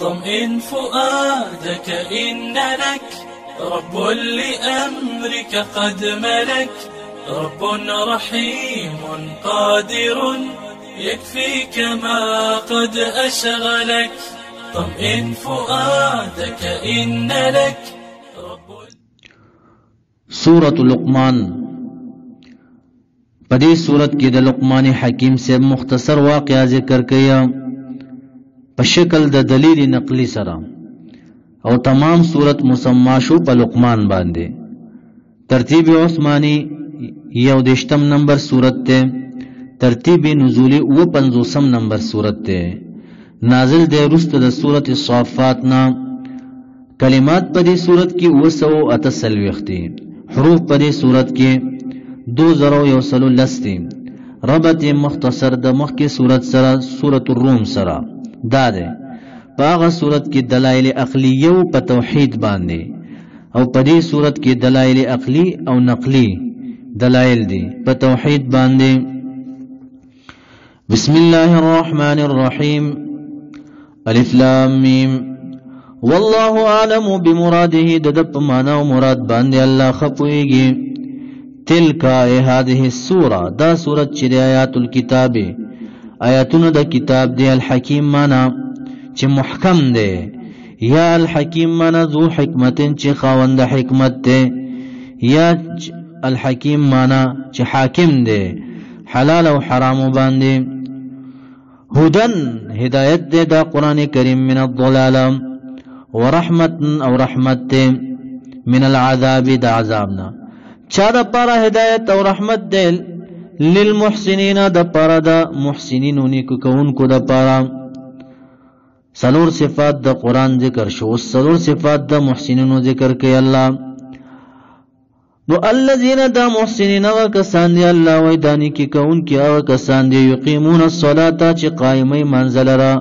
طمئن فؤادك إن لك رب لأمرك قد ملك رب رحيم قادر يكفيك ما قد أشغلك طمئن فؤادك إن لك سورة لقمان. پدی سورت کی د لقمان حکیم سے مختصر واقعہ ذکر کیا پشکل د دلیل نقلی سرا او تمام سورت مسما شو په لقمان باندې. ترتیب عثمانی یو دشتم نمبر سورت تے، ترتیب نزولی او 50 نمبر سورت تے. نازل دے رست د سورت الصافات نا. کلمات پدی سورت کی 238 حروف پدی سورت کی 2010 ربط مختصر د مخ کی سورت سرا سورت الروم سرا داده پاغه سورت کی دلائل عقلیه او په توحید باندې او پدی سورت کی دلائل عقلی او نقلی دلائل دی په توحید باندې. بسم الله الرحمن الرحیم الف لام میم والله اعلم بمراده ددپ معنا او مراد باندې الله خپويږي. تلک هذه السوره دا سورت چې آیات الكتاب آیاتونه د کتاب دی. الحکیم معنا چې محکم دی یا الحکیم معنا ذو حکمت چې خاوند حکمت دی یا الحکیم معنا چې حاکم دی حلال او حرام باندې. هدن هدایت دی دا قران کریم من الضلال ورحمت او رحمت من العذاب دا عذابنا. چا دا پارا ہدایت او رحمت دل للمحسنین دا پارا دا محسنین نیکو کون کو دا پارا. سلور صفات دا قرآن ذکر شو، سلور صفات دا محسنین ذکر کی اللہ. دو الذین دا محسنین اغا کسان دی اللہ وی دانی کی کون کی اغا کسان دی یقیمون الصلاة چی قائمی منزل را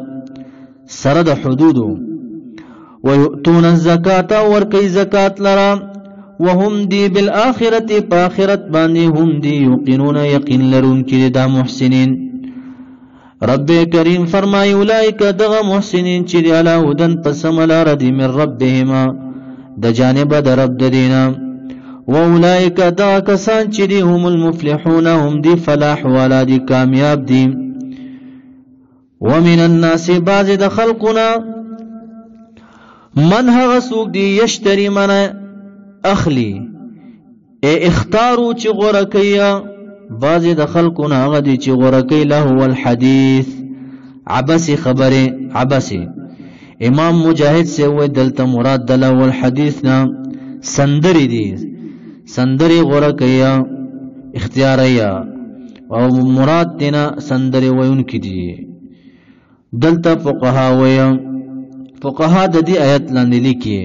سرد حدودو ویؤتون الزکاة ورکی زکاة لرا وهم دی بالآخرت پاخرت باندی هم دی یقینون یقین لرون کی دا محسنین. رب کریم فرمائی اولائک دغا محسنین چی دی علا هدن پسملا ردی من ربهما دا جانب دا رب دینا. و اولائک دغا کسان چی دی هم المفلحون هم دی فلاح والا دی کامیاب دی. ومن الناس باز دا خلقنا من هغا سوک دی یشتری من اخلی اختارو چی غرکیا بازی د خلقنا هغه دی چې غورکی له الحدیث عبسی خبر عبسی. امام مجاہد سے وی دلتا مراد د له الحدیث نا سندری دی سندری غورکیا اختیاریا او مراد دینا سندری ویون کی دی. دلتا فقها ویا فقها د دې آیت لاندې لیکي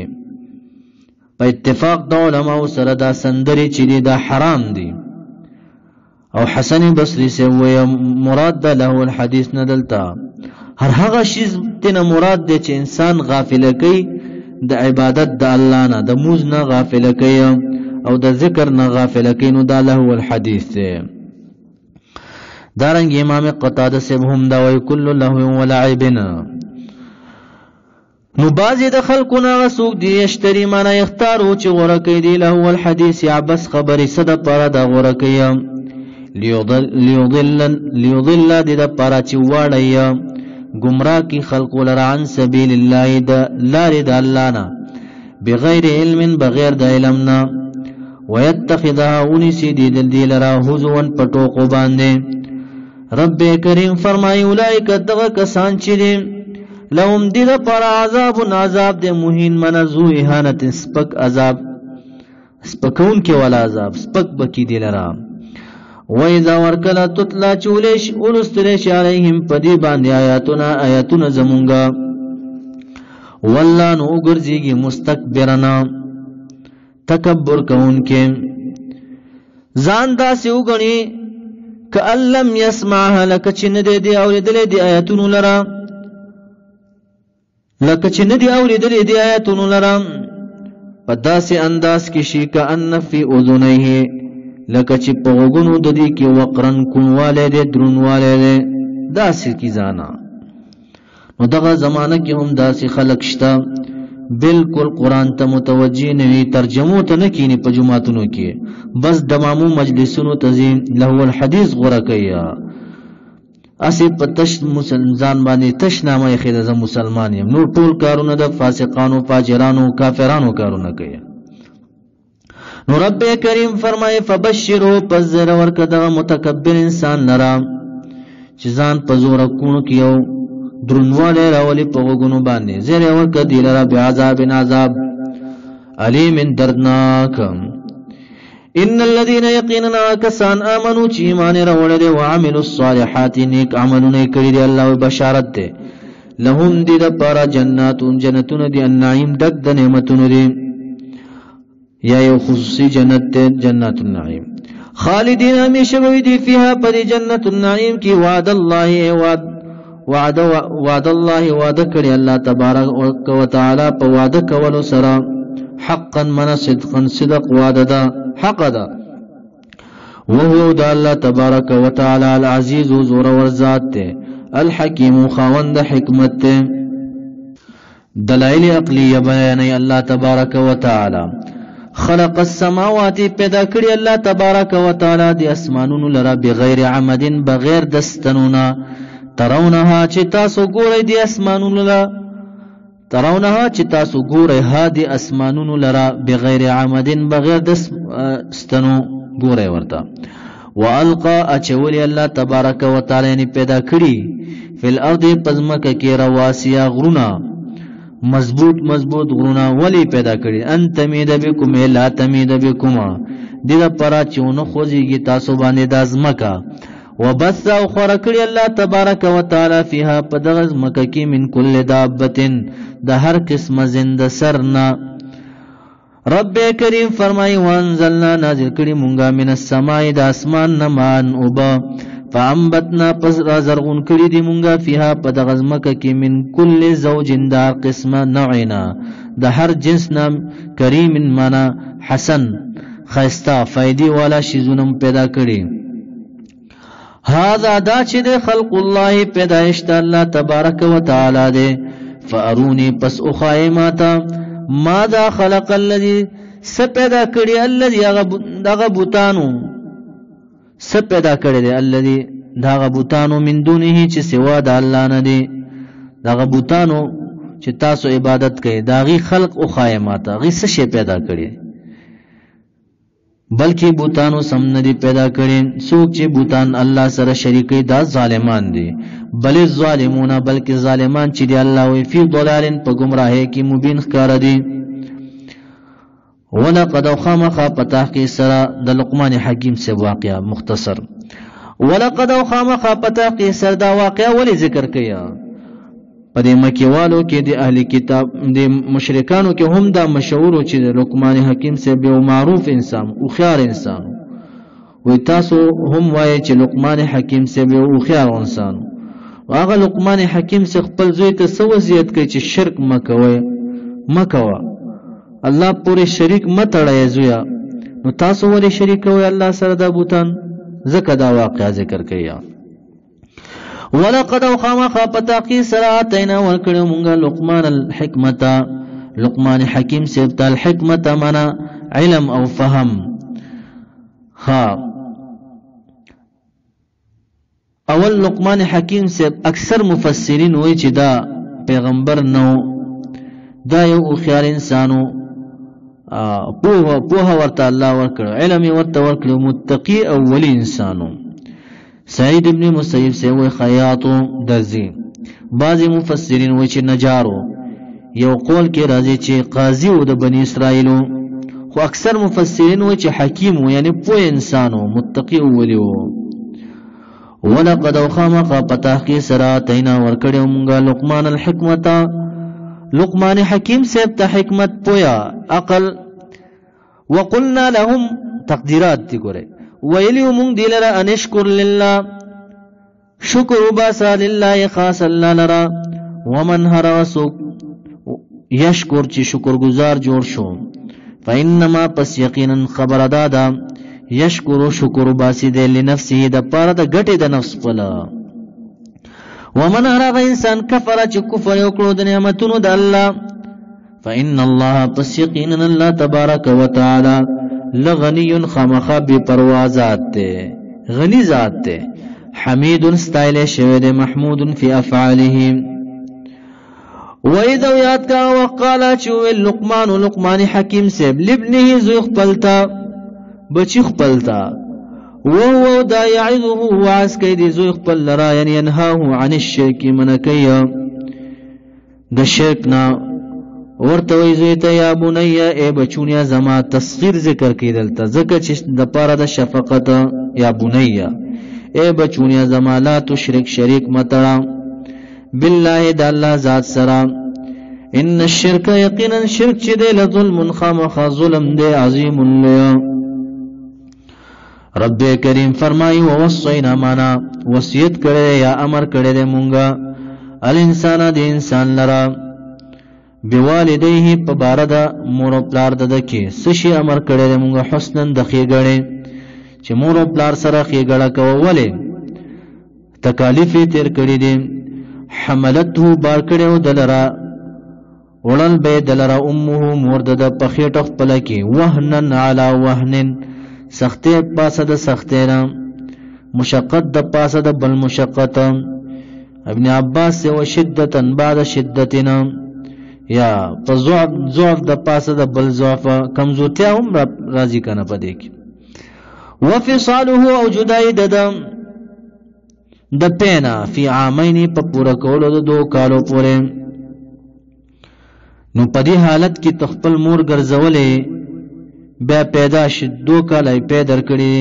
په اتفاق د علماء سره دا سندری چې دا حرام دی. او حسن بصری سے وی مراد دا له الحدیث ندلتا هر هغه شی تینا مراد دی چې انسان غافل کوي د عبادت د الله نه د موز نه غافل کوي او د ذکر نه غافل کوي نو دا له الحدیث دی. دارنګ امام قتاده سے هم دا وی کل له ولعبنا. نو بازی د خلقنا غسوک دی اشتری مانا اختارو چی غورکی دی له الحدیث عبس خبری صد پارا دا غورکی لیضل دی دا پارا چی وارئی گمراہ کی خلق لرعن سبیل اللہ دا لار دا اللانا بغیر علم بغیر دا علمنا ویتخذها انسی دی دل دی لرا حضوان پٹوقو باندے. رب کریم فرمائی اولائک دغا کسان چی دی لهم دی دا پر عذاب عذاب دے مہین منزو احانت سپک عذاب سپکون کے والا عذاب سپک بکی دی لرا. وَإِذَا وَرْكَلَا تُتْلَا چولیش اولستلیش علیہم پدی باندی آیاتنا زمونگا واللہ نو اگرزیگی مستکبرنا تکبر کون کے زاندا سے اگنی کألم یسمعها لکچن دے دی اولیدلے دی آیاتنو لرا لکچن دی اولیدلے دی آیاتنو لرا پدا سے انداز کشی کأن فی اذنیه لکچی پغوگنو ددی کی وقرن کن والے دے درون والے دے دا سی کی زانا. نو دغه زمانہ کې هم داسې خلق شته بالکل قرآن ته متوجه نه وي، ترجمو ته نه کینی په جماعتونو کې، بس دمامو مجلسونو ته ځي، لهو الحدیث غوره کوي، اسی په تش مسلمان باندې تش نامه یې خېده زه مسلمان یم، نور ټول کارونه د فاسقانو فاجرانو کافرانو کارونه کوي. نو رب کریم فرمای فبشرو پس زر ورکه دغه متکبر انسان لرا چې ځان په زور کونو کیو درنواله راولي په وګونو باندې، زر ورکه دی لرا بعذاب عذاب علیم دردناک. ان الذين يقيننا كسان امنوا چې ایمان راوړل او عملوا الصالحات نیک عملونه کړی دی، الله بشارت ده لهم دې د پارا جناتون جنتون دي النعیم دک د نعمتونو دي، یا یو خصوصی جنت ته جنات النعیم، خالدین همیشه وي دي فيها پر جنت النعیم کی وعد الله وعد الله وعده کړی الله تبارک و تعالی په وعده کولو سره حقا من صدقا صدق وعده ده حق ده، وهو ده الله تبارک و تعالی العزیز زور ور ذات ته، الحکیم خاوند حکمت ته. دلائل عقلیه بیانې الله تبارک و تعالی خلق السماوات پیدا کړی الله تبارک و تعالی د اسمانونو لرا بغیر عمد بغیر دستنونا، ترونها چې تاسو ګورئ د اسمانونو لرا، ترونها چې تاسو ګورئ ها د اسمانونو لرا بغیر عمد بغیر دستنو ګورئ ورته. والقا اچولی الله تبارک و تعالی پیدا کړی فی الارض پزمکه کې رواسیا غرونا مضبوط غرونا ولی پیدا کړی، ان تمید بكم لا تمید بكم دې لپاره چې ونه خوځيږي تاسو باندې د ازمکا، وبث او خور کړی الله تبارک و تعالی فيها پدغه ازمکه کې من کل دابتن د هر قسم زنده سرنا. رب کریم فرمای وانزلنا نازل کړي مونږه من السماء د اسمان نمان اوبا، فانبتنا پس را زرغون کړي دی مونږه فيها په دغه ځمکه کې من کل زوج دار قسمه نوعنا د هر جنس نام کریم معنا حسن خيستا فائدې والا شیزونم پیدا کړي. هذا دا چې د خلق الله پیدایشت الله تبارک و تعالی ده، فارونی پس اخایماتا ماذا خلق الذي سپیدا کړی الذي دغه بوتانو سپیدا کړی دی الذي دغه بوتانو من دونه چې سوا د الله نه دی، دغه بوتانو چې تاسو عبادت کوي داغي خلق او خایماته غي څه شی پیدا کړی، بلکې بوتانو سم نه دی پیدا کړی. څوک چې بوتان الله سره شریکي دا ظالمان دي، بل الظالمون بلکې ظالمان چې دی الله وی فی ضلال په گمراهی کې مبین ښکار دي. ولقد خامخ په تحقیق سره د لقمان حکیم سے واقعا مختصر، ولقد خامخ په تحقیق سره دا واقعا ولی ذکر کیا په دې مکیوالو کې د اهلی کتاب د مشرکانو کې هم دا مشهور چې لقمان حکیم سے به معروف انسان او خيار انسان وي، تاسو هم وایي چې لقمان حکیم سے به او خيار انسان، واغه لقمان حکیم سے خپل زوی ته سو وصیت کوي چې شرک مکوا الله پورې شریک متړی زویا، نو تاسو ولې شریک کوي الله سره د بوتان، زکه دا واقعا ذکر کوي. ولقد خامخ پتاقی سراتینا ورکړو مونږه لقمان الحکمت، لقمان حکیم سے تل حکمت معنا علم او فهم. ها اول لقمان حکیم سے اکثر مفسرین وایي چې دا پیغمبر نو، دا یو خيار انسانو، پوها ورته الله ورکړو، علم ورته ورکړو، متقی او ولی انسانو. سعید ابن مسیب سے وی خیاطو درزی، بعضی مفسرین وی چې نجارو، یو قول کې راځي چې قاضی و د بنی اسرائیلو، خو اکثر مفسرین وی چې حکیم و یعنی پوه انسانو متقی او ولی و. ولقد خامخ پتحقیق سره تینا ورکړو مونږه لقمان الحکمت، لقمان حکیم سے ته حکمت پویا عقل. وقلنا لهم تقدیرات دی ګوره ویلیو مونږ دی لره انشکر لله، شکر وباسا لله خاص الله لرا، ومن هر وسوک یشکر چې شکر گزار جوړ شو، فإنما پس یقینا خبر دادا یشکر شکر باسی دی لنفسه د پاره د ګټه د نفس پلا. ومن هر انسان کفر چې کفر وکړو د نعمتونو د الله فإن الله پسیقین الله تبارک وتعالى لغنی خامخا بی پروا ذات ته غنی ذات ته حمید استایل شوی د محمود فی افعاله وإذا یاد کا وقال چو لقمان حکیم سے لابنه زو خپلتا بچی خپلتا وهو دا يعظه وعز كيد زو خپل لرا یعنی ينهاه عن الشرك منکیا د شرکنا ورته وی زیته یا بنیا ای بچونیا زما تصغیر ذکر کیدل ته زکه چې د پاره د شفقت یا بنیا ای بچونیا زما لا تشرک شریک مترا بالله د الله ذات سره ان الشرك یقینا شرک چې د ظلم خامخ ظلم دی عظیم له رب کریم فرمایي ووصینا معنا وصیت کړي یا امر کړي د مونږه الانسان د انسان لرا بوالديه په بار د مور او پلار د کې سشي امر کړي د مونږه حسنن د خېګړې چې مور او پلار سره خېګړه کوولې تکالیف تیر کړي دي حملته بار کړي دلرا ولل به دلرا امه مور د پخېټ خپل کې وهنن علی وهنن سخته پاسه د سخته را مشقت د پاسه د بل مشقت ابن عباس سے وشدتن بعد شدتنا یا ضعف د پاسه د بل ضعف کمزورتیا هم راضی کنه پدې کې وفصاله او جدای د پینا فی عامین په پورا کولو د 2 کالو پورې نو پدې حالت کې تخپل مور ګرځولې بیا پیدا شد 2 کال پیدا کړی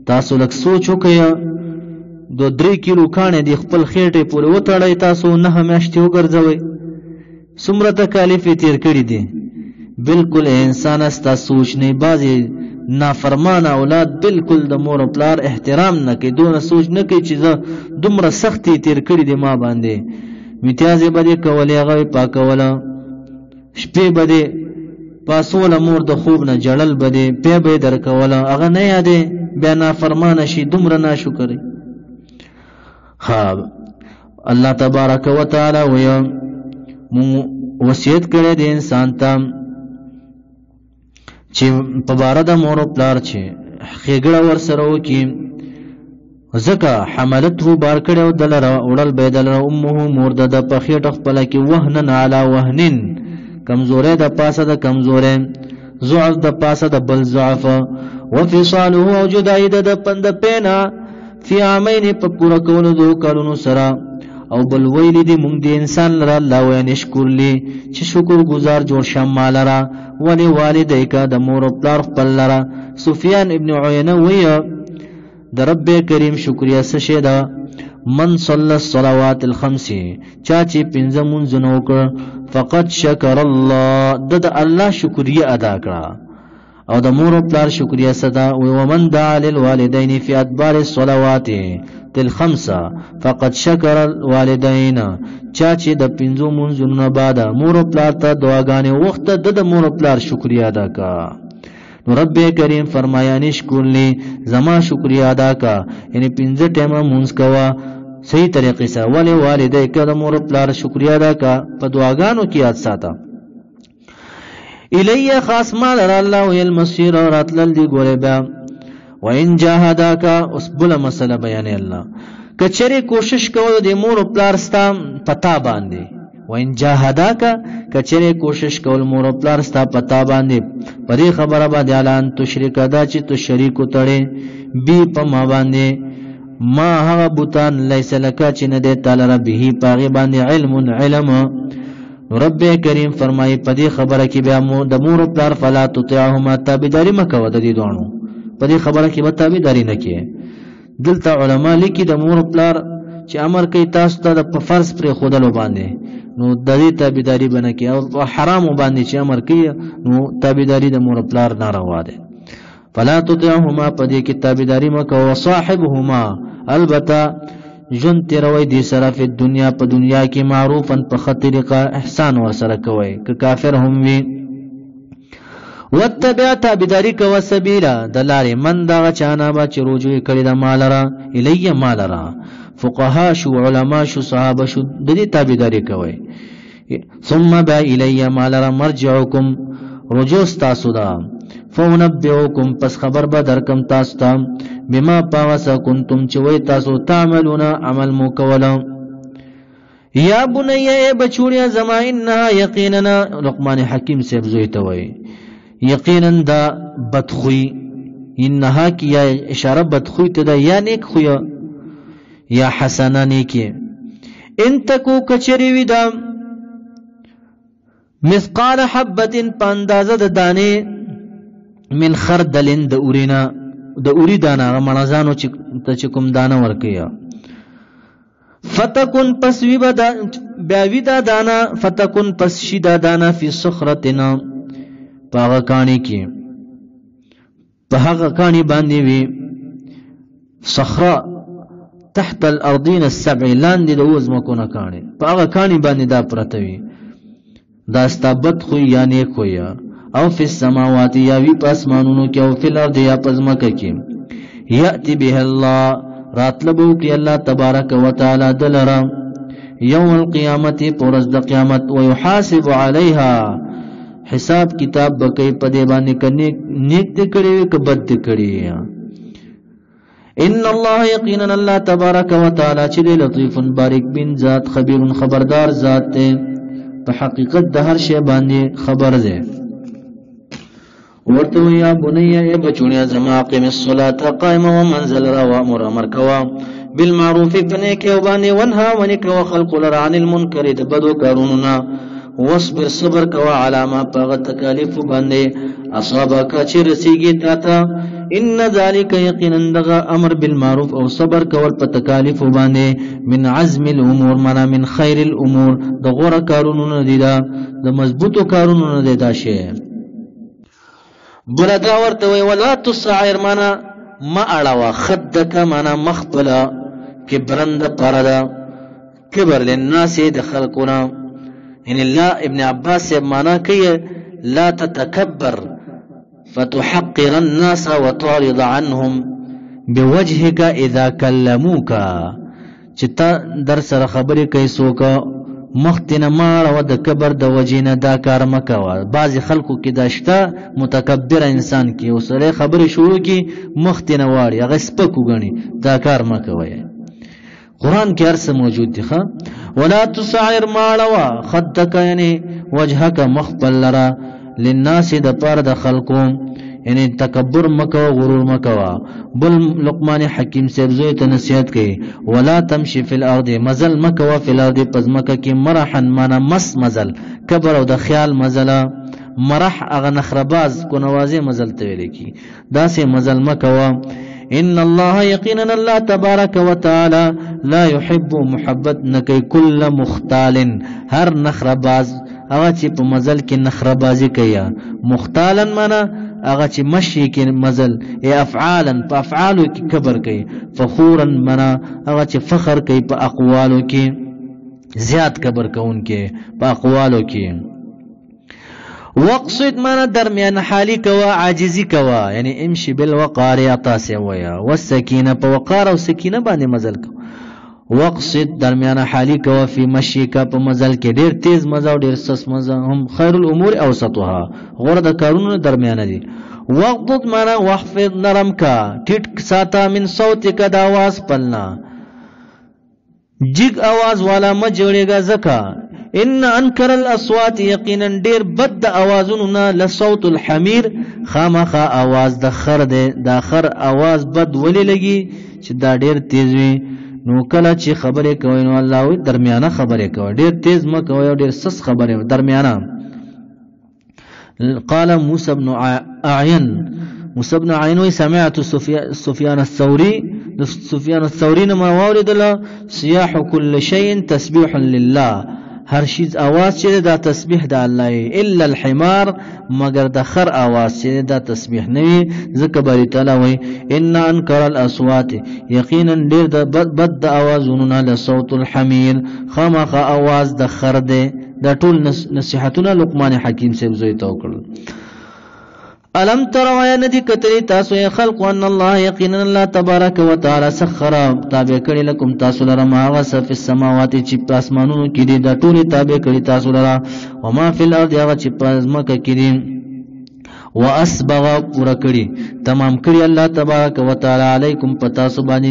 تاسو لک سوچ وکیا 2-3 کیلو کانه دی خپل خېټه پورې وټړی تاسو نه همیشته وګرځوي سمره تکالیف تیر کړی دي بالکل انسان استا سوچ نه بازي نافرمان اولاد بالکل د مور او پلار احترام نه کوي دون سوچ نه کوي چې دومره سختي تیر کړی دي ما باندې امتیاز به کولې هغه پاکوله شپې به پاسول مور د خوب نه جړل بده په به در کوله هغه نه یادې بیا نافرمان شي دومره ناشکرې ها الله تبارک وتعالى ويا وصیت کړی د انسان ته چې په بار د مور او پلار چې خېګړه ور سره وکي زکه حملته بار کړو دلره وړل به دلره امه مور د پخېټ خپل کې وهنن علی وهنن کمزورې د پاسه د کمزورې ضعف د پاسه د بل ضعف وفصاله او جدای د پند پینا فی عامین په پورا کولو 2 کالونو سره او بل ویل دی مونږ د انسان لره الله و نشکر لی چې شکر گزار جوړ شم مالرا ولی والدیک د مور او پلار خپل لره سفیان ابن عینه وی د رب کریم شکریا سشه دا من صلی الصلوات الخمس چا چې 5 منځونه وکړ فقط شکر الله د الله شکریا ادا کړه او د مور او پلار شکریا صدا او من دعا للوالدین فی ادبار الصلوات الخمسه فقد شکر الوالدین چا چې د 5 منځونو بعد مور او پلار ته دعاګانې وخت د مور او پلار شکریا ادا کا نو رب کریم فرمایا نشکر لی زما شکریا ادا کا یعنی 5 ټیمه مونږ کوا صحیح طریقې سره ولې والدې کله مور او پلار شکریا ادا کا په دعاګانو کې یاد ساته الی خاص مال الله او المصير اور اتلل دی ګوره بیا وان جاهداک اس بل مسله بیان الله کچره کوشش کوو د مور او پلار ستا پتا باندې وان جاهداک کچره کوشش کول مور او پلار ستا پتا باندې پرې خبره باندې اعلان تشریک ادا چې تو شریک وتړي بی په ما باندې ما هغه بوتان لیس لک چې نه د تعالی ربه پاغه باندې علم رب کریم فرمایي پدې خبره کې بیا د مور او پلار فلا تطيعهما تابعداري مکو د دې دوانو پدې خبره کې به تابعداري نه کوي دلته علما لیکي د مور او پلار چې امر کوي تاسو ته د فرض پر خودلو باندې نو د دې تابعداري بنه کوي او حرام باندې چې امر کوي نو تابعداري د مور او پلار ناروا ده فلا تطيعهما پدې کې تابعداري مکو او صاحبهما البته جن تیروي دي سره په دنیا په دنیا کې معروفن په خطرقه احسان ور سره کوي که کافر هم وي واتبع تابداری کوا سبیلا دلاری من دا چانا با چی رجوع کړی دا مال را الی مال را فقها شو علما شو صحابه شو ددی تابداری کوي ثم با الی مال را مرجعکم رجوع تاسو دا فونبئکم پس خبر به درکم تاسو ته بما پاوسا کنتم چوي تاسو تعملون عمل مو کولا یا بنی ای بچوړیا زما انها یقینا لقمان حکیم سے زوی ته وای یقینا دا بدخوی انها کی یا اشاره بدخوی ته دا یا نیک خو یا حسنه نیکی ان تکو کچری وی دا مثقال حبه پاندازه د دانه من خردل د اورینا د اوری دانا منځانو چې کوم دانا ورکیا فتكن پس وی بدا بیاوی دا دانا فتكن پس شی دا دانا فی صخرتنا پاغه کانی کی پاغه کانی باندې وی صخره تحت الارضین السبع لاندې د وزمکونه کانی پاغه کانی باندې دا پرتوی دا استبت خو یعنی کویا او فی السماوات یا وی پاسمانونو کې او فی الارض یا پزمکه کې یاتی به الله راتلبو کی اللہ تبارک و تعالی دلرا یوم القیامت پورز د قیامت و یحاسب علیها حساب کتاب بکی پدے باندې کنی نیک دې کړي ک بد دې کړي ان الله یقینا الله تبارک و تعالی چې لطیف باریک بن ذات خبیر خبردار ذات ته په حقیقت د هر شی باندې خبر ده ورته یا بنی ای بچونیا زما قیم الصلاة قائم و منزل را و امر امر کوا بالمعروف فنیک و باندې ونها ونک و خلق لرعن المنکر د بدو کاروننا واصبر صبر کوا علامه پاغ تکالیف باندې اصابک چې رسیږي تا ته ان ذالک یقینا دغه امر بالمعروف او صبر کول په تکالیف باندې من عزم الامور منا من خیر الامور د غوړه کارونو دی دا د مضبوطو کارونو دی دا شی بلدا ورته وی ولا تصعر منا ما اړوا خدک منا مخبلا کبرند پردا کبر للناس د خلقنا ان الله ابن عباس معنا کوي لا تتكبر فتحقر الناس وتعرض عنهم بوجهك اذا كلموك چتا در سره خبرې کوي سوکا مختنه ماړه و د کبر د وجینه دا کار مکوا بعضی خلکو کې داشته متکبر انسان کې اوسره خبرې شروع کی مختنه واړي هغه سپکو غني دا کار مکوي قران کې هرڅه موجود دي ښا ولا تصعر ماړه خدک یعنی وجهک مخبل لرا للناس د پاره د خلکو یعنی تکبر مکوا غرور مکوا بل لقمان حکیم سے زوی ته نصیحت کوي ولا تمشي فی الارض مزل مکوا فی الارض پزمکه کې مرحن معنا مس مزل کبر او د خیال مزلا مرح اغه نخرباز کو نوازه مزل ته ویل کی دا سه مزل مکوا ان الله یقینا الله تبارک وتعالى لا يحب محبت نکي كل مختال هر نخرباز هغه چې په مزل کې نخربازي کوي مختالن معنا هغه چې مشي کې مزل ای افعالا په افعالو کې کبر کوي فخورا معنا هغه چې فخر کوي په اقوالو کې زیات کبر کوونکې په اقوالو کې وقصد معنا درمیان حالی کوا عاجزی کوا یعنی امشي بالوقار عطاسه ويا والسکینه په وقار او سکینه باندې مزل کوي وقصد درمیان حالی کوا فی مشی کا په مزل کې ډیر تیز مزه او ډیر سس مزه هم خیر الامور اوسطها غره د کارونو درمیان دي وقضد معنا واحفظ نرم کا ټټ ساته من صوتک د आवाज پلنا جګ आवाज والا م جوړېګا زکا ان انکر الاصوات یقینا ډیر بد د اوازونو نه لصوت الحمیر خامخه आवाज د خر ده د خر आवाज بد ولې لګي چې دا ډیر تیز وي نو کله چې خبرې کوي نو الله وي درمیانه خبرې کوي ډیر تیز م کوي او ډیر سس خبرې درمیانه قال موسى بن عين سمعت سفيان الثوري ما وارد له صياح كل شيء تسبيح لله هر شیز आवाज چې دا تسبیح د الله الا الحمار مگر د خر आवाज چې دا تسبیح نه وي ذکر بری تعالی وای ان انکر الاصوات یقینا ډیر د بد د आवाजونو نه له صوت الحمیر خامخ आवाज د خر ده د ټول نصيحتونه لقمان حکیم سے زوی تو کړ الم تروا یا ندی کتلی تاسو خلق ان الله یقینا الله تبارک وتعالى سخر تابع کړي لكم تاسو لره ما غس فی السماوات چې پاسمانونو کې دي د ټول تابع کړي تاسو لره وما فی الارض هغه چې پاسمکه کې دي واسبغ پورا کړي تمام کړي الله تبارک وتعالى علیکم پتا سبحانه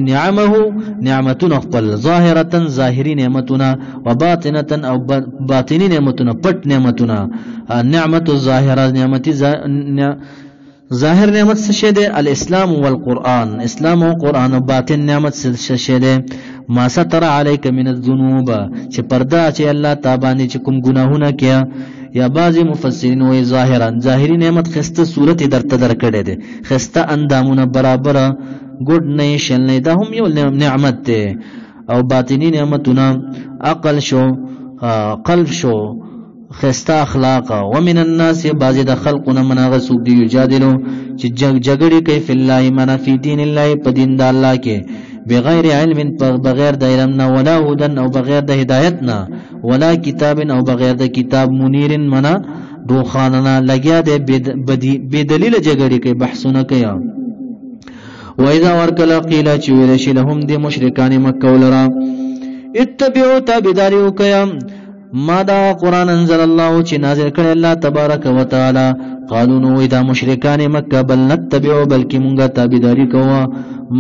نعمتونه خپل ظاهرا ظاهری نعمتونه وباطنه او باطنی نعمتونه پټ نعمتونه نعمت الظاهره نعمت ظاهر نعمت څه شه ده الاسلام والقران اسلام او قران او باطن نعمت څه شه ده ما ستر علیک من الذنوب چې پردا چې الله تابانی چې کوم ګناهونه کیا یا بعضی مفسرین وی ظاهرا ظاهری نعمت خسته صورت درته درکړه ده خسته اندامونه برابر ګډ نه شل نه ده هم یو نعمت ده او باطنی نعمتونه عقل شو قلب شو خسته اخلاق ومن الناس بعضی د خلقنا مناغه سوق دی یجادلو چې جګړه کوي فی الله منا فی دین الله په دین د الله کې بغیر علم بغیر د علم نه ولا هدن او بغیر د هدایت نه ولا کتاب او بغیر د کتاب منیر منا دوخاننا لګیا د بے دلیل جګړه کوي بحثونه کوي و اذا ورکل قیل چې ویل شي لهم د مشرکان مکه ولرا اتبعوا تابعداریو کوي ما دا قرآن انزل الله چې نازل کړی الله تبارک وتعالى قالوا نو اذا مشرکان مکه بل نتبعوا بلکې مونږه تابعداري کوو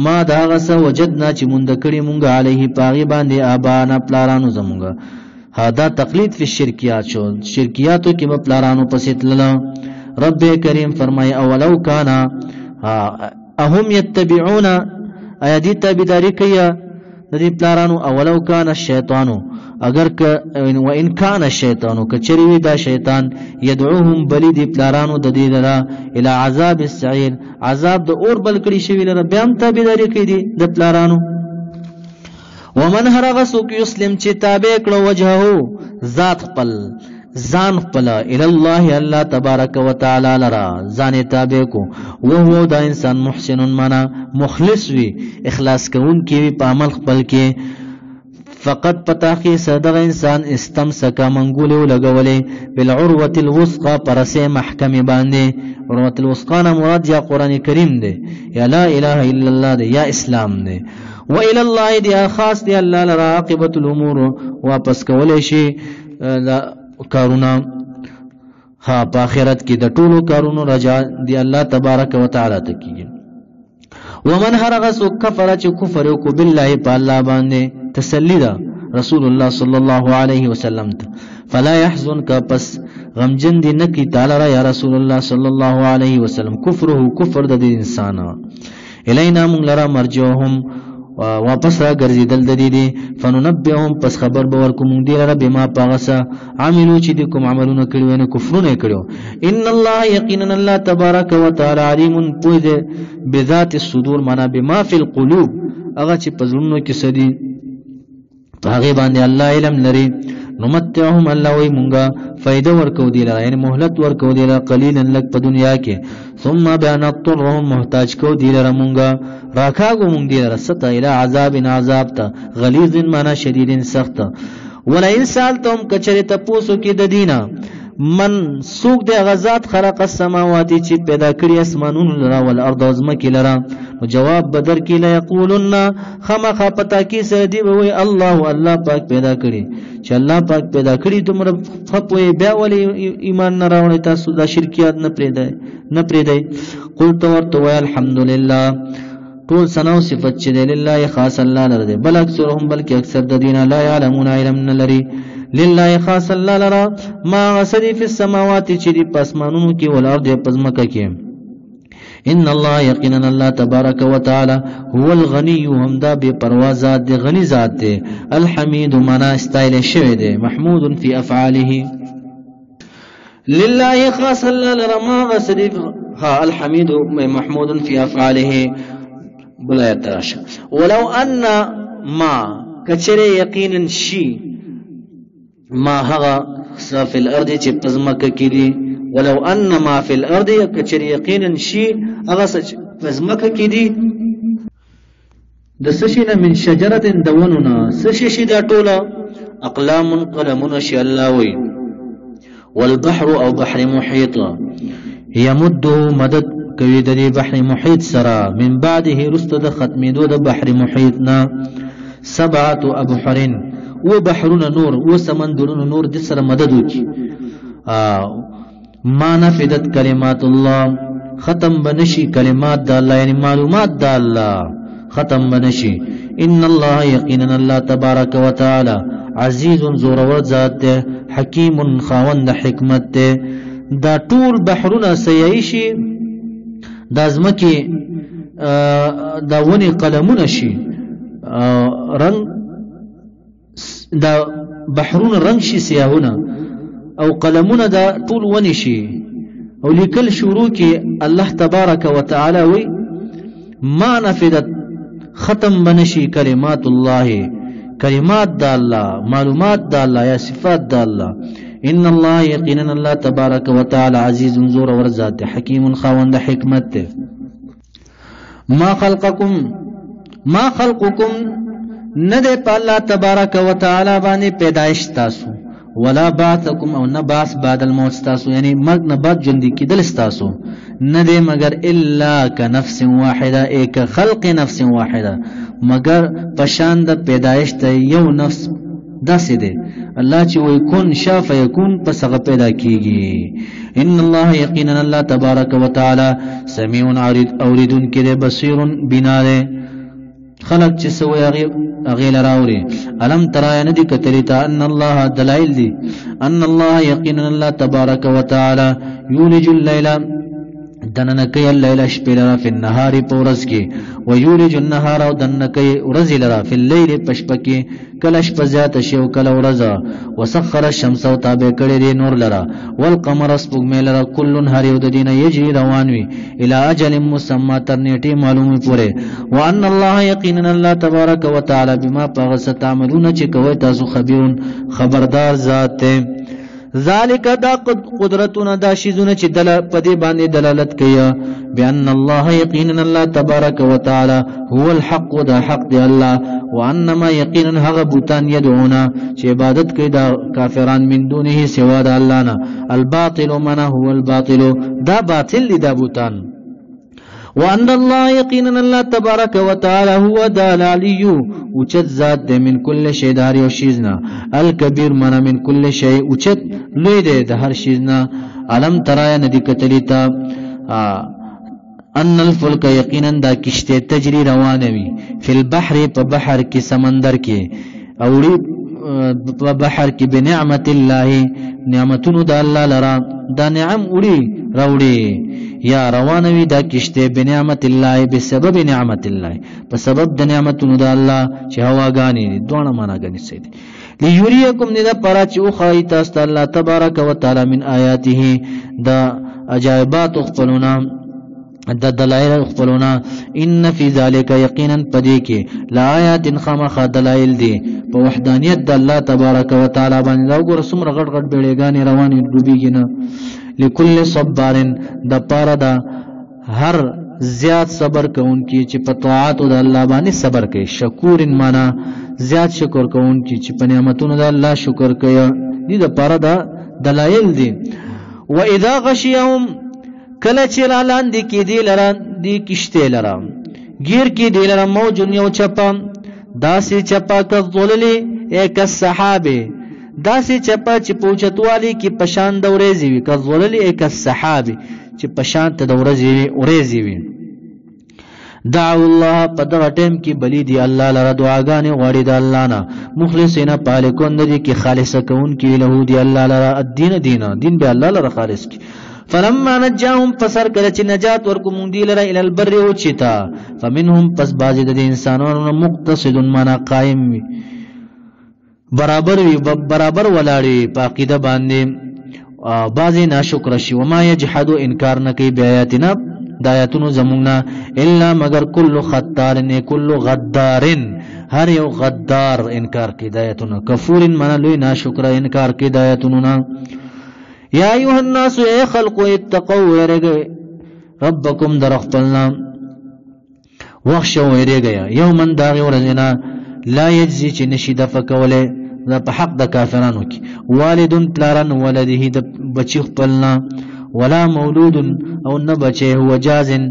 ما دا غس وجدنا چې مونږ کړی مونږ علیه پاغي باندې ابانا پلارانو زمونږه هدا تقلید فی الشرکیات شو شرکیاتو کې په پلارانو پسې تلل رب کریم فرمای اولو کانا اهم یتبعون ایدی تابعداري کوي د دې پلارانو اولو کان الشیطانو اگر ک و ان کان الشیطانو کچری دا شیطان يدعوهم بلی دی پلارانو د دې لرا الی عذاب السعیر عذاب د اور بل کړي شوی لرا بیا هم تابعداري کوي دی د پلارانو ومن هرغه سوک یسلم چې تابع کړه وجهه ذات خپل ځان خپل الی الله الله تبارک وتعالى لرا ځان تابع کو وهو دا انسان محسن معنا مخلص وی اخلاص کوون کی په عمل خپل کې فقط پتاخی صدق انسان استمسکا منگولیو لگولی بالعروة الوثقى پرسے محکم باندے عروة الوثقى مراد یا قرآن کریم دے یا لا الہ الا اللہ دے یا اسلام دے و الى اللہ دے خاص دے اللہ لرا عاقبت الامور واپس کولی شی کارونا ہاں پا آخرت کی دا طولو کارونو رجا دی اللہ تبارک و تعالی تکی ومن هرغس کفر چ کفر کو بالله په الله باندې تسلی دا رسول الله صلی الله علیه وسلم فلا يحزنك پس غمجن دی نکی تعالی را یا رسول الله صلی الله علیه وسلم کفره کفر د انسان الینا من لرا مرجوهم واپس را ګرځیدل د دې فننبئهم پس خبر باور کوم دی لرا بما پاغسا عملو چې د کوم عملونه کړو نه کفرونه کړو ان الله یقینا الله تبارک وتعالى علیم پوز بذات الصدور معنا بما فی القلوب هغه چې پزړونو کې سدي هغه باندې الله علم لري نمتعهم الله وی مونږه فائدہ ورکو دی لرا یعنی مهلت ورکو دی لرا قلیلا لک په دنیا کې ثم بیان اضطرهم محتاج کو دی لرا مونږه راکاګو مونږ دی لرا ست الى عذاب تا غلیظ معنا شدید سخت ولا انسان تم کچره ته پوسو کې د دینه من سوق د غزاد خلق السماوات چې پیدا کړی اسمانونو لرا ول ارض ازمکه لرا جواب بدر کې لا یقولن خمخ پتا کې سره دی وی الله پاک پیدا کړی چې الله پاک پیدا کړی تمره فپوی بیا ولی ایمان نه راوړی تاسو دا شرکیات نه پریدای قلت ورته الحمدلله طول سنو صفت چې لله خاص الله لره بل اکثرهم بلکې اکثر د دین لا يعلمون علم لري لله خاص الله لرا ما غسدي في السماوات چې دی پسمانونو کې ول ارض پزمکه کې ان الله یقینا الله تبارک وتعالى هو الغني هم دا بے پروا ذات دی غنی ذات دی الحمید معنا استایل شوی دی محمود فی افعاله لله خاص الله لرا ما غسدي ها الحمید محمود فی افعاله بلا تراش ولو ان ما کچره یقینا شی ما هغه فی الارض چې پزمکه کې دي ولو ان ما فی الارض کچر یقینا شی هغه پزمکه کې دي د سشینه من شجره دوننا سشی دا ټوله اقلام قلمون شی الله وی والبحر او بحر محيط یمده مدد کوي د دې بحر محیط سره من بعده رست د ختمېدو د بحر محیط نه 7 ابحر و بحرون نور و سمندرون نور د سره مدد وکي ما نفدت کلمات الله ختم بنشي کلمات د الله یعنی معلومات د الله ختم بنشي ان الله یقینا الله تبارک وتعالى عزیز زورور ذات ده حکیم خاوند حکمت ده دا ټول بحرونه سیایشي دا زمکی دا ونی قلمونه شي رنگ دا بحرونه رنگ شي سیاهونه او قلمونه دا ټول ونی شي او لیکل شروع کی الله تبارک وتعالى وی ما نفدت ختم بنشي کلمات الله کلمات دا الله معلومات دا الله یا صفات دا الله ان الله یقینا الله تبارک وتعالى عزیز زور ورزات حکیم خاوند حکمت ما خلقکم ندے پا اللہ تبارک وتعالى باندې پیدائش تاسو ولا بعثکم او نبعث بعد الموت تاسو یعنی مرگ نبعد جندی کی دل تاسو ندے مگر الا كنفس واحده ایک خلق نفس واحده مگر پشاند پیدائش ته یو نفس داسې دی الله چې وای کون شا فیکون پس هغه پیدا کیږي ان الله یقینا الله تبارک وتعالى سمیع اوریدون کې بصیر بنا ده خلق چې سوی هغه لراوري الم ترى ندی کتلیتا ان الله دلائل دی ان الله یقینا الله تبارک وتعالى یولج الليل دننکی اللیل شپی لرا فی النهار پورز کی ویولج النهار و دننکی ورزی لرا فی اللیل پشپکی کل شپ زیاد شیو کل ورزا وسخر الشمس و تابع کڑی دی نور لرا والقمر اسپگمی لرا کلن هر یود دین یجری روانوی الى اجل مسمى ترنیٹی معلومی پورے وان اللہ یقینا اللہ تبارک و تعالی بما پاغس تعملون چکوی تاسو خبیرون خبردار ذات ذالک دا قدرتنا دا شیزونه چې دل پدې باندې دلالت کوي بان الله یقینا الله تبارک وتعالى هو الحق دا حق دی الله وانما یقینا هغه بوتان يدعونا چې عبادت کوي دا کافران من دونه سوا د الله نه الباطل من هو الباطل دا باطل دی دا بوتان وان الله یقینا الله تبارک وتعالى هو دا العلی اوچت ذات ده من کل شی دار یو شیزنا الکبیر من من کل شی اوچت لوی ده د هر شیزنا علم ترای ندی کتلیتا ان الفلک یقینا دا کشته تجری روانوي فی البحر په بحر کې سمندر کې اوړي په بحر کې بنعمت الله نعمتونو د الله لرا دا نعم وړي راوړي یا روانوي دا کشته بنعمت الله بسبب نعمت الله په سبب د نعمتونو د الله چې هواګانی دوه معناګانی سي لیوریکم ندا پرا چې او خای تاسو الله تبارک وتعالى من آیاته دا عجایبات خپلونا د دلائل خپلونا ان فی ذلک یقینا پدې کې لآیات خامخ دلائل دي په وحدانیت د الله تبارک وتعالى باندې دا وګور سمره غټ غټ بیړېګانی رواني ډوبېږي نه لکل صبر د پاره دا هر زیات صبر کوونکی چې په طاعت د الله باندې صبر کوي شکور معنا زیات شکر کوونکی چې په نعمتونو د الله شکر کوي دي د پاره دا دلائل دي و اذا غشيهم کله چې را لاندې کې دی لرا دی کشته لرا گیر کې دی لرا موجن یو چپا داسې چپا کذللی یک السحابه داسې چپا چې پوچتوالی کې پشان د ورېزي وي کذللی یک السحابه چې پشان ته د ورېزي وي دعوا الله په دغه ټیم کې بلی دی الله لره دعاګانې غواړي د الله نه مخلصین پالکون دي کې خالصه کون کې له دی الله لره الدین دین به الله لره خالص کی فلما نجاهم فسر کله چې نجات ورکوم دی لره ال البر او چتا فمنهم پس باز د انسانانو مقتصد معنا قائم وي برابر ولاړي په عقیده باندې بعضی ناشکر شي وما يجحد انکار نه کوي بیااتنا دایاتونو زمونږه الا مگر کل خطار نه کل غدار هر یو غدار انکار کوي دایاتونو کفور معنا لوی ناشکر انکار کوي دایاتونو نه یا ایها الناس ای خلق اتقوا ورګ ربکم درخپلنا وخشوا ورګ یومن داغ ورزنا لا یجزی چې نشي د فکوله په حق د کافرانو کې والدون پلارن ولده د بچی خپلنا ولا مولود او نه بچه هو جازن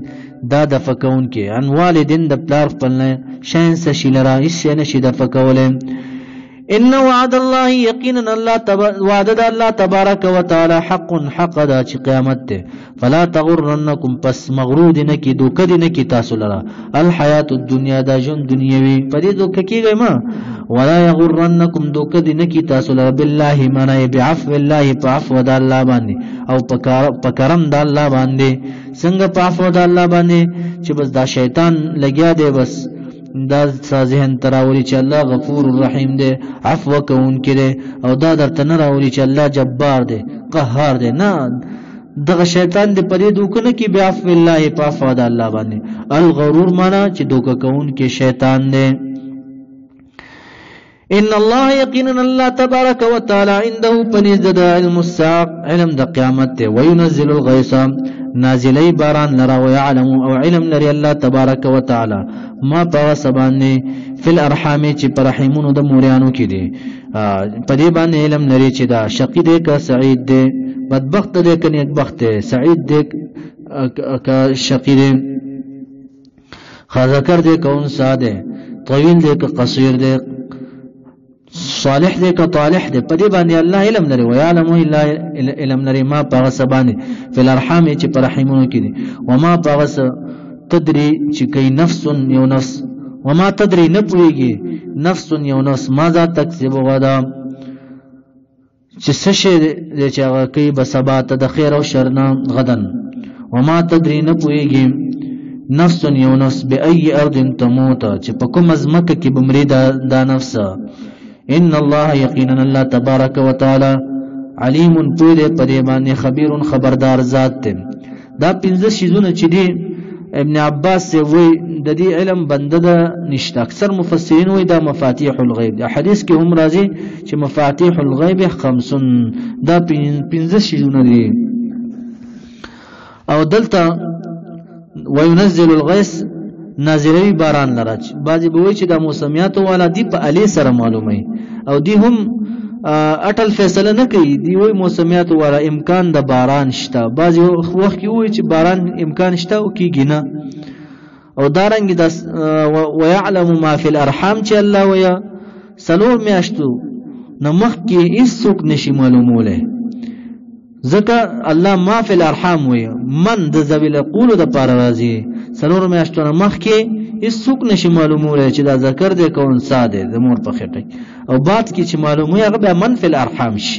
دا د فکون کې ان والدین د پلار خپل نه شین سشي لرا هیڅ نشي د فکولم. ان وعد الله یقینا الله وعد الله تبارک وتعالى حق دا چې قیامت ته فلا تغرنکم پس مغرور نه کی دوکه نه کی تاسو لرا الحیات الدنیا دا جون دنیوي پدې دوکه کیږي ما ولا یغرنکم دوکه نه کی تاسو لرا بالله معنی بعفو الله بعفو د الله باندې او پکرم د الله باندې څنګه په عفو د الله باندې چې بس دا شیطان لګیا دی بس دا ذهن تراوري چې الله غفور الرحیم دی عفو کوونکی دی او دا درته نه راوري چې الله جبار دی قهار دی نه دغه شیطان دی پرې دوکنه کې بعفو الله په عفو د الله باندې الغرور معنا چې دوکه کوونکی شیطان دی. ان الله یقینا الله تبارک وتعالى عنده پنځ د علم الساعه علم د قیامت ته وينزل الغيث نازلی باران لرا ويعلم او علم لري الله تبارک وتعالى ما په سبانه فل ارحام چې پر رحمونو د موریانو کې دي په دې باندې علم لري چې دا شقی دی که سعید دی بدبخت دی که نیکبخت دی سعید دی که شقی دی خذکر دی که انثى دی طویل دی که قصیر دی صالح دی که طالح دی په دې باندې الله علم لري ويعلم الا علم لري ما په سبانه فل ارحام چې پر رحمونو کې دي وما په تدري چې کوي نفس یو نفس وما تدري نه پويږي نفس یو نفس ماذا تکسب غدا چې څه شي چې هغه کوي بسبات د خیر او شر نه غدن وما تدري نه پويږي نفس یو نفس بأي ارض تموت چې په کوم ازمکه کې بمري دا نفس. ان الله یقینا الله تبارک وتعالى علیم پوره پرې باندې خبير خبردار ذات ته. دا پنځه شیزونه چې دي ابن عباس سے وی د دې علم بنده ده نشته. اکثر مفسرین وی دا مفاتيح الغیب دا حدیث کې هم راځي چې مفاتيح الغیب 5 دا 15 شیزونه دي. او دلته وينزل الغيث نازلی باران لراج بعضی بوي چې د موسمیات والا دی په علي سره معلومه او دی هم اټل فیصله نه کوي دی وای موسمیات والا امکان د باران شته بعضی وخت کې وای چې باران امکان شته او کیږي نه او دارنګ د ويعلم ما في الارحام چې الله ویا سلور میاشتو نمخ کې هیڅ نشي معلوموله ځکه الله ما في الارحام وی من د ذویل قول د پار راځي سلور میاشتونه مخ کې هیڅ نشي معلوموله چې دا ذکر دی کون ساده د مور په خټه او بعد کې چې معلومه هغه به من في الارحام شي